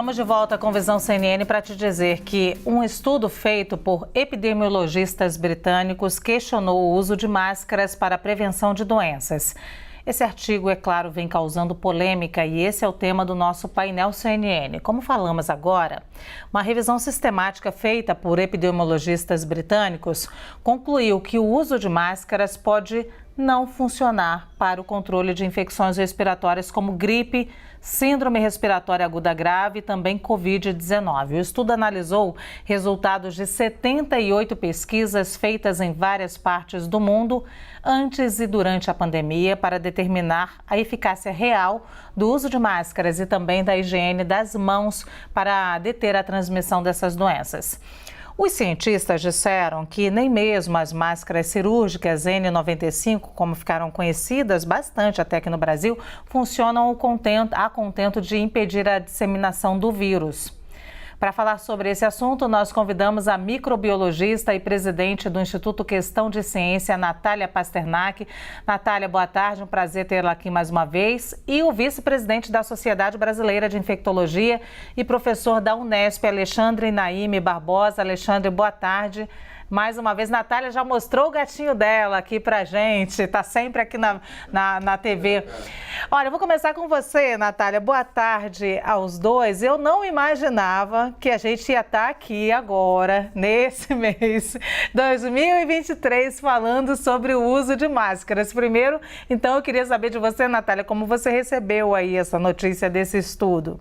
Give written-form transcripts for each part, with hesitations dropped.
Estamos de volta com Visão CNN para te dizer que um estudo feito por epidemiologistas britânicos questionou o uso de máscaras para a prevenção de doenças. Esse artigo, é claro, vem causando polêmica e esse é o tema do nosso painel CNN. Como falamos agora, uma revisão sistemática feita por epidemiologistas britânicos concluiu que o uso de máscaras pode não funcionar para o controle de infecções respiratórias como gripe, síndrome respiratória aguda grave e também Covid-19. O estudo analisou resultados de 78 pesquisas feitas em várias partes do mundo antes e durante a pandemia para determinar a eficácia real do uso de máscaras e também da higiene das mãos para deter a transmissão dessas doenças. Os cientistas disseram que nem mesmo as máscaras cirúrgicas N95, como ficaram conhecidas bastante até aqui no Brasil, funcionam a contento de impedir a disseminação do vírus. Para falar sobre esse assunto, nós convidamos a microbiologista e presidente do Instituto Questão de Ciência, Natália Pasternak. Natália, boa tarde, um prazer tê-la aqui mais uma vez. E o vice-presidente da Sociedade Brasileira de Infectologia e professor da Unesp, Alexandre Naime Barbosa. Alexandre, boa tarde. Mais uma vez, Natália já mostrou o gatinho dela aqui pra gente, tá sempre aqui na TV. Olha, eu vou começar com você, Natália. Boa tarde aos dois. Eu não imaginava que a gente ia estar aqui agora, nesse mês 2023, falando sobre o uso de máscaras. Primeiro, então, eu queria saber de você, Natália, como você recebeu aí essa notícia desse estudo?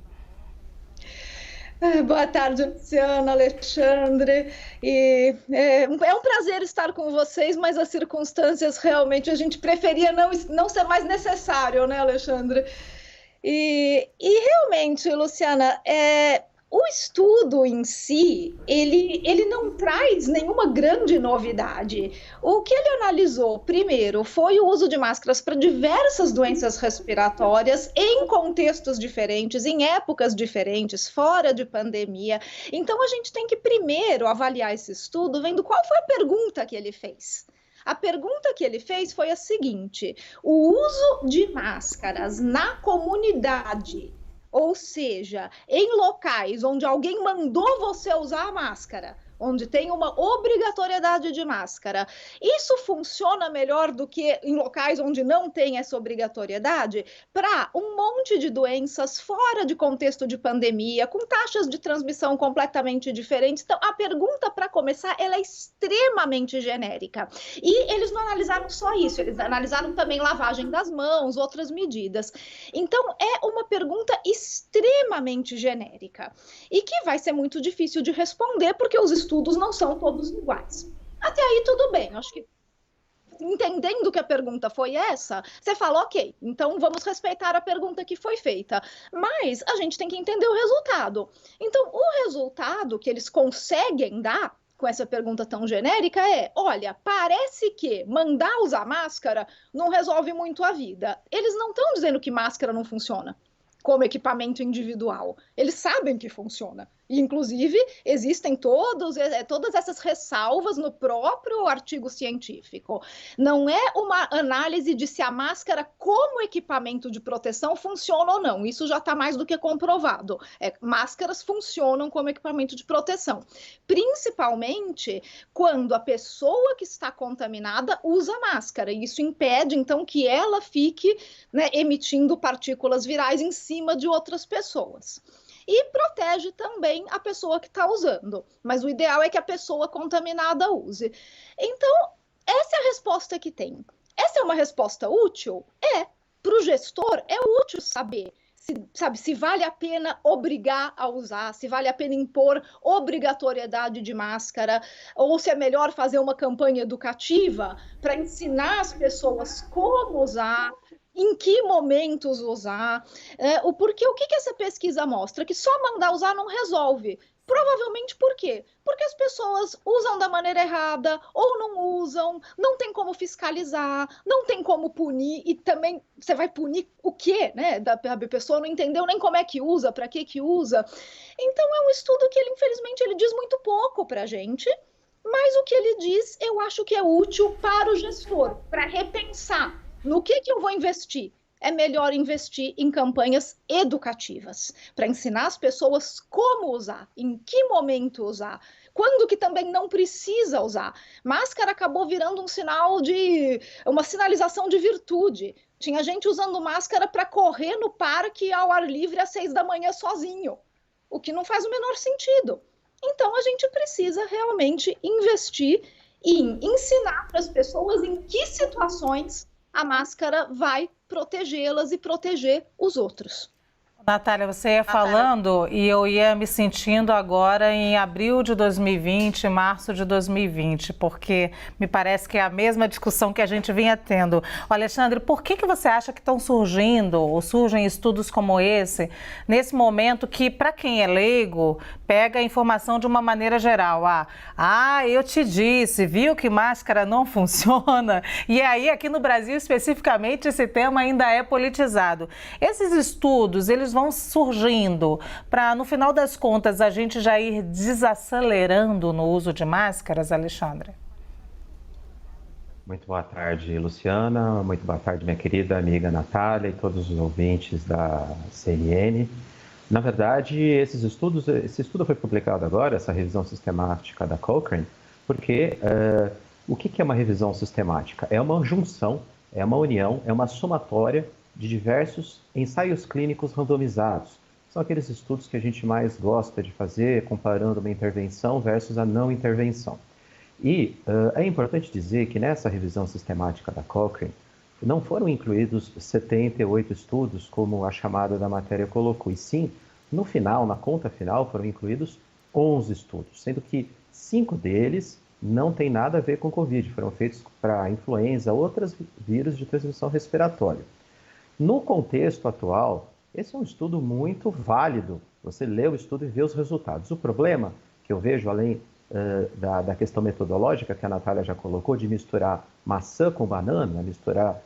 Boa tarde, Luciana, Alexandre. É um prazer estar com vocês, mas as circunstâncias realmente a gente preferia não ser mais necessário, né, Alexandre? E realmente, Luciana, o estudo em si, ele não traz nenhuma grande novidade. O que ele analisou, primeiro, foi o uso de máscaras para diversas doenças respiratórias em contextos diferentes, em épocas diferentes, fora de pandemia. Então, a gente tem que primeiro avaliar esse estudo vendo qual foi a pergunta que ele fez. A pergunta que ele fez foi a seguinte: o uso de máscaras na comunidade, ou seja, em locais onde alguém mandou você usar a máscara, onde tem uma obrigatoriedade de máscara, isso funciona melhor do que em locais onde não tem essa obrigatoriedade? Para um monte de doenças fora de contexto de pandemia, com taxas de transmissão completamente diferentes. Então, a pergunta, para começar, ela é extremamente genérica. E eles não analisaram só isso, eles analisaram também lavagem das mãos, outras medidas. Então, é uma pergunta extremamente genérica e que vai ser muito difícil de responder, porque os estudos não são todos iguais. Até aí tudo bem, acho que entendendo que a pergunta foi essa, você fala, ok, então vamos respeitar a pergunta que foi feita, mas a gente tem que entender o resultado. Então, o resultado que eles conseguem dar com essa pergunta tão genérica é, olha, parece que mandar usar máscara não resolve muito a vida. Eles não estão dizendo que máscara não funciona como equipamento individual. Eles sabem que funciona. E, inclusive, existem todas essas ressalvas no próprio artigo científico. Não é uma análise de se a máscara como equipamento de proteção funciona ou não. Isso já está mais do que comprovado. Máscaras funcionam como equipamento de proteção. Principalmente quando a pessoa que está contaminada usa máscara. E isso impede, então, que ela fique, né, emitindo partículas virais em cima de outras pessoas. E protege também a pessoa que está usando. Mas o ideal é que a pessoa contaminada use. Então, essa é a resposta que tem. Essa é uma resposta útil? Para o gestor, é útil saber se vale a pena obrigar a usar, se vale a pena impor obrigatoriedade de máscara, ou se é melhor fazer uma campanha educativa para ensinar as pessoas como usar, em que momentos usar, porque o que essa pesquisa mostra? Que só mandar usar não resolve. Provavelmente por quê? Porque as pessoas usam da maneira errada ou não usam, não tem como fiscalizar, não tem como punir, e também você vai punir o quê, né? A pessoa não entendeu nem como é que usa, para que usa. Então é um estudo que infelizmente ele diz muito pouco para a gente, mas o que ele diz eu acho que é útil para o gestor, para repensar no que eu vou investir. é melhor investir em campanhas educativas, para ensinar as pessoas como usar, em que momento usar, quando que também não precisa usar. Máscara acabou virando um sinal de uma sinalização de virtude. Tinha gente usando máscara para correr no parque ao ar livre às 6 da manhã sozinho, o que não faz o menor sentido. Então a gente precisa realmente investir em ensinar para as pessoas em que situações a máscara vai protegê-las e proteger os outros. Natália, você ia falando e eu ia me sentindo agora em abril de 2020, março de 2020, porque me parece que é a mesma discussão que a gente vinha tendo. Alexandre, por que você acha que estão surgindo ou surgem estudos como esse, nesse momento que, para quem é leigo, pega a informação de uma maneira geral? Eu te disse, viu que máscara não funciona? E aí, aqui no Brasil, especificamente, esse tema ainda é politizado. Esses estudos, eles vão surgindo para, no final das contas, a gente já ir desacelerando no uso de máscaras, Alexandre? Muito boa tarde, Luciana. Muito boa tarde, minha querida amiga Natália e todos os ouvintes da CNN. Na verdade, esse estudo foi publicado agora, essa revisão sistemática da Cochrane, porque o que é uma revisão sistemática? É uma junção, é uma união, é uma somatória de diversos ensaios clínicos randomizados. São aqueles estudos que a gente mais gosta de fazer, comparando uma intervenção versus a não intervenção. E é importante dizer que nessa revisão sistemática da Cochrane, não foram incluídos 78 estudos, como a chamada da matéria colocou, e sim, no final, na conta final, foram incluídos 11 estudos, sendo que 5 deles não têm nada a ver com Covid, foram feitos para influenza, outros vírus de transmissão respiratória. No contexto atual, esse é um estudo muito válido. Você lê o estudo e vê os resultados. O problema que eu vejo, além da questão metodológica que a Natália já colocou, de misturar maçã com banana, misturar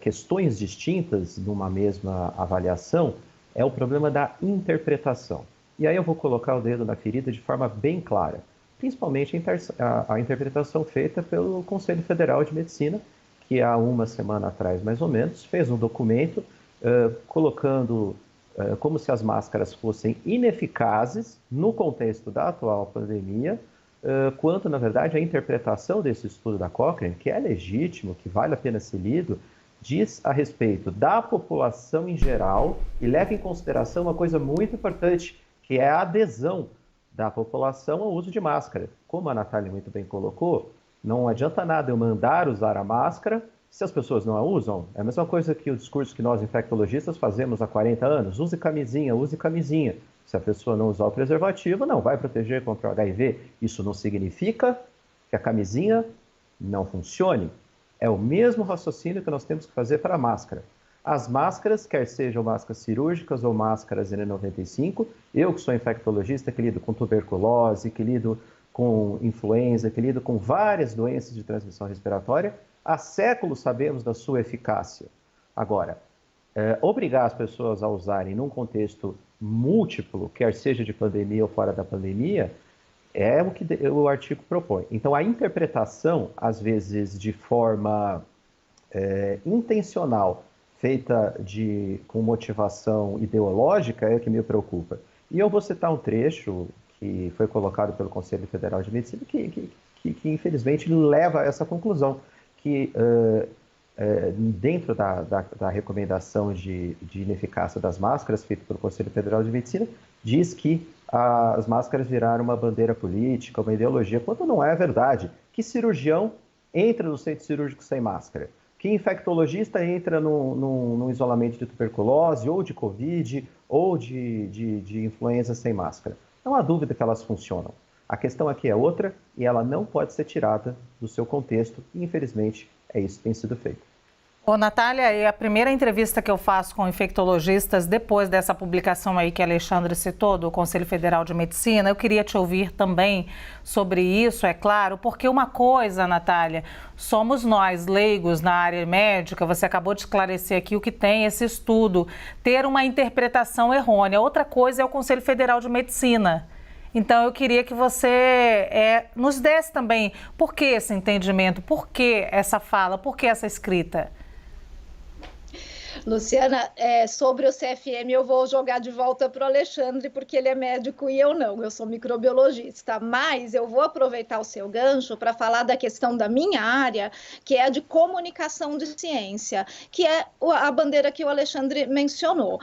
questões distintas numa mesma avaliação, é o problema da interpretação. E aí eu vou colocar o dedo na ferida de forma bem clara, principalmente a interpretação feita pelo Conselho Federal de Medicina, que há uma semana atrás, mais ou menos, fez um documento colocando como se as máscaras fossem ineficazes no contexto da atual pandemia, quanto, na verdade, a interpretação desse estudo da Cochrane, que é legítimo, que vale a pena ser lido, diz a respeito da população em geral e leva em consideração uma coisa muito importante, que é a adesão da população ao uso de máscara. Como a Natália muito bem colocou, não adianta nada eu mandar usar a máscara se as pessoas não a usam. É a mesma coisa que o discurso que nós infectologistas fazemos há 40 anos. Use camisinha, use camisinha. Se a pessoa não usar o preservativo, não vai proteger contra o HIV. Isso não significa que a camisinha não funcione. É o mesmo raciocínio que nós temos que fazer para a máscara. As máscaras, quer sejam máscaras cirúrgicas ou máscaras N95, eu que sou infectologista, que lido com tuberculose, que lido com influenza, que lido com várias doenças de transmissão respiratória, há séculos sabemos da sua eficácia. Agora, obrigar as pessoas a usarem num contexto múltiplo, quer seja de pandemia ou fora da pandemia, é o que o artigo propõe. Então, a interpretação, às vezes de forma intencional, feita com motivação ideológica, é o que me preocupa. E eu vou citar um trecho que foi colocado pelo Conselho Federal de Medicina, que infelizmente leva a essa conclusão, que dentro da recomendação de ineficácia das máscaras, feita pelo Conselho Federal de Medicina, diz que as máscaras viraram uma bandeira política, uma ideologia, quando não é verdade. Que cirurgião entra no centro cirúrgico sem máscara? Que infectologista entra num isolamento de tuberculose, ou de Covid, ou de influenza sem máscara? Não há dúvida que elas funcionam. A questão aqui é outra e ela não pode ser tirada do seu contexto e, infelizmente, é isso que tem sido feito. Ô, Natália, é a primeira entrevista que eu faço com infectologistas depois dessa publicação aí que a Alexandre citou, do Conselho Federal de Medicina. Eu queria te ouvir também sobre isso, é claro, porque uma coisa, Natália, somos nós, leigos na área médica, você acabou de esclarecer aqui o que tem esse estudo, ter uma interpretação errônea. Outra coisa é o Conselho Federal de Medicina. Então, eu queria que você nos desse também por que esse entendimento, por que essa fala, por que essa escrita? Luciana, sobre o CFM eu vou jogar de volta para o Alexandre, porque ele é médico e eu não, eu sou microbiologista, mas eu vou aproveitar o seu gancho para falar da questão da minha área, que é a de comunicação de ciência, que é a bandeira que o Alexandre mencionou.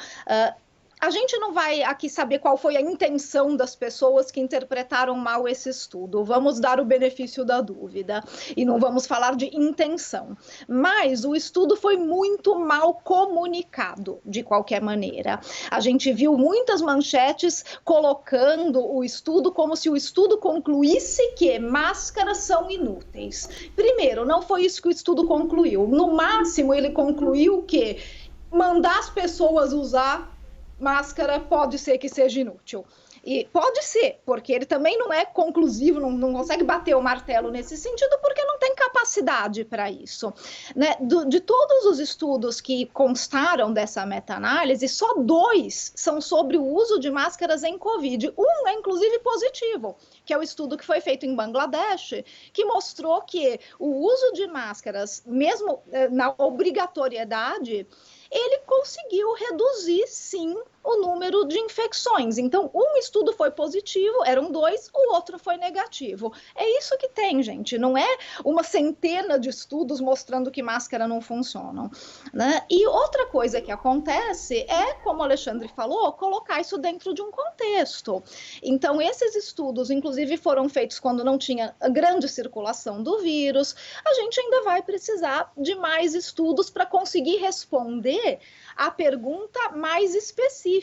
A gente não vai aqui saber qual foi a intenção das pessoas que interpretaram mal esse estudo. Vamos dar o benefício da dúvida e não vamos falar de intenção. Mas o estudo foi muito mal comunicado, de qualquer maneira. A gente viu muitas manchetes colocando o estudo como se o estudo concluísse que máscaras são inúteis. Primeiro, não foi isso que o estudo concluiu. No máximo, ele concluiu que mandar as pessoas usar máscara pode ser que seja inútil. E pode ser, porque ele também não é conclusivo, não consegue bater o martelo nesse sentido, porque não tem capacidade para isso. Né? De todos os estudos que constaram dessa meta-análise, só 2 são sobre o uso de máscaras em Covid. Um é, inclusive, positivo, que é o estudo que foi feito em Bangladesh, que mostrou que o uso de máscaras, mesmo na obrigatoriedade, ele conseguiu reduzir, sim, o número de infecções. Então, um estudo foi positivo, eram 2, o outro foi negativo. É isso que tem, gente. Não é uma centena de estudos mostrando que máscara não funcionam. Né? E outra coisa que acontece é, como o Alexandre falou, colocar isso dentro de um contexto. Então, esses estudos, inclusive, foram feitos quando não tinha grande circulação do vírus. A gente ainda vai precisar de mais estudos para conseguir responder a pergunta mais específica.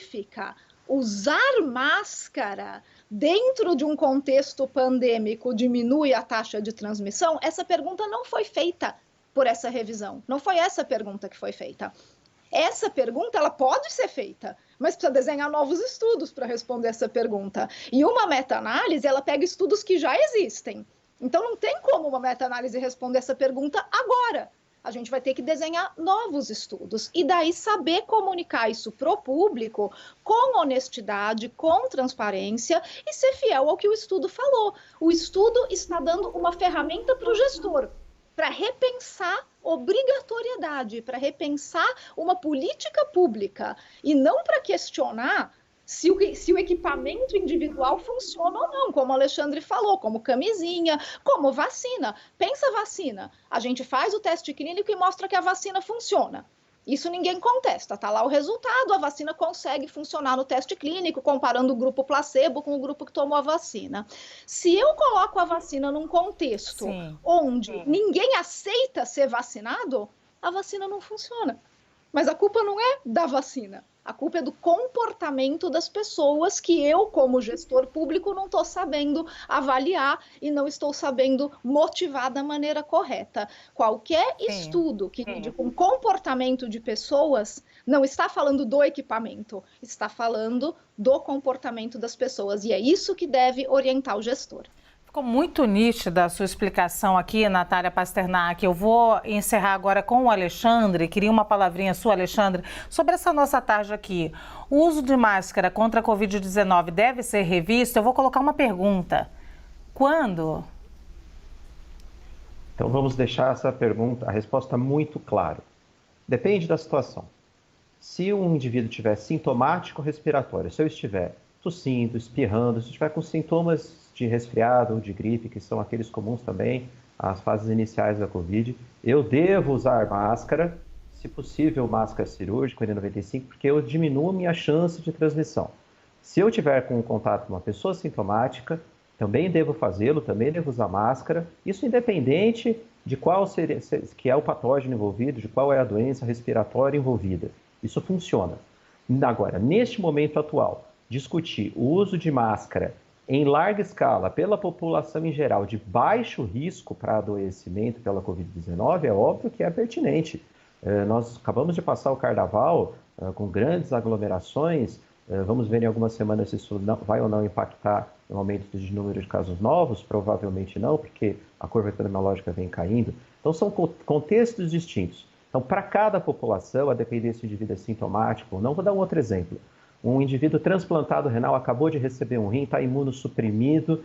Usar máscara dentro de um contexto pandêmico diminui a taxa de transmissão? Essa pergunta não foi feita por essa revisão. Não foi essa pergunta que foi feita. Essa pergunta, ela pode ser feita, mas precisa desenhar novos estudos para responder essa pergunta. E uma meta-análise, ela pega estudos que já existem. Então, não tem como uma meta-análise responder essa pergunta agora. A gente vai ter que desenhar novos estudos e daí saber comunicar isso para o público com honestidade, com transparência e ser fiel ao que o estudo falou. O estudo está dando uma ferramenta para o gestor, para repensar obrigatoriedade, para repensar uma política pública e não para questionar se o equipamento individual funciona ou não, como o Alexandre falou, como camisinha, como vacina. Pensa vacina, a gente faz o teste clínico e mostra que a vacina funciona. Isso ninguém contesta, está lá o resultado, a vacina consegue funcionar no teste clínico, comparando o grupo placebo com o grupo que tomou a vacina. Se eu coloco a vacina num contexto onde ninguém aceita ser vacinado, a vacina não funciona. Mas a culpa não é da vacina. A culpa é do comportamento das pessoas que eu, como gestor público, não estou sabendo avaliar e não estou sabendo motivar da maneira correta. Qualquer estudo que lide com comportamento de pessoas não está falando do equipamento, está falando do comportamento das pessoas. E é isso que deve orientar o gestor. Ficou muito nítida a sua explicação aqui, Natália Pasternak. Eu vou encerrar agora com o Alexandre. Queria uma palavrinha sua, Alexandre, sobre essa nossa tarde aqui. O uso de máscara contra a Covid-19 deve ser revisto? Eu vou colocar uma pergunta. Quando? Então vamos deixar essa pergunta, a resposta muito clara. Depende da situação. Se um indivíduo estiver sintomático respiratório, se eu estiver tossindo, espirrando, se estiver com sintomas de resfriado ou de gripe, que são aqueles comuns também, as fases iniciais da Covid, eu devo usar máscara, se possível máscara cirúrgica N95, porque eu diminuo a minha chance de transmissão. Se eu tiver com contato com uma pessoa sintomática, também devo fazê-lo, também devo usar máscara, isso independente de qual seria, que é o patógeno envolvido, de qual é a doença respiratória envolvida. Isso funciona. Agora, neste momento atual, discutir o uso de máscara em larga escala, pela população em geral, de baixo risco para adoecimento pela Covid-19, é óbvio que é pertinente. Nós acabamos de passar o carnaval com grandes aglomerações, vamos ver em algumas semanas se isso vai ou não impactar no aumento de número de casos novos, provavelmente não, porque a curva epidemiológica vem caindo. Então, são contextos distintos. Então, para cada população, a depender se o indivíduo é sintomático ou não, vou dar um outro exemplo. Um indivíduo transplantado renal acabou de receber um rim, está imunossuprimido,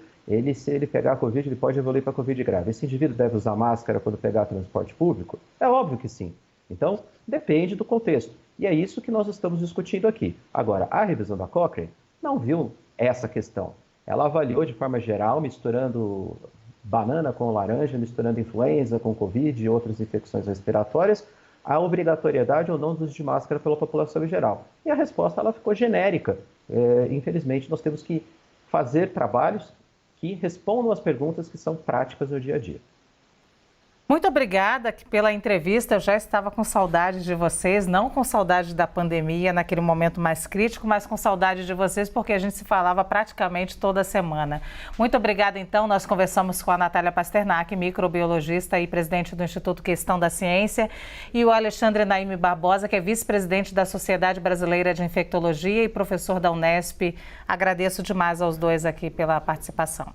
se ele pegar a Covid, ele pode evoluir para a Covid grave. Esse indivíduo deve usar máscara quando pegar transporte público? É óbvio que sim. Então, depende do contexto. E é isso que nós estamos discutindo aqui. Agora, a revisão da Cochrane não viu essa questão. Ela avaliou de forma geral, misturando banana com laranja, misturando influenza com Covid e outras infecções respiratórias, a obrigatoriedade ou não do uso de máscara pela população em geral. E a resposta ela ficou genérica. Infelizmente, nós temos que fazer trabalhos que respondam às perguntas que são práticas no dia a dia. Muito obrigada pela entrevista. Eu já estava com saudade de vocês, não com saudade da pandemia naquele momento mais crítico, mas com saudade de vocês porque a gente se falava praticamente toda semana. Muito obrigada, então. Nós conversamos com a Natália Pasternak, microbiologista e presidente do Instituto Questão da Ciência, e o Alexandre Naime Barbosa, que é vice-presidente da Sociedade Brasileira de Infectologia e professor da Unesp. Agradeço demais aos dois aqui pela participação.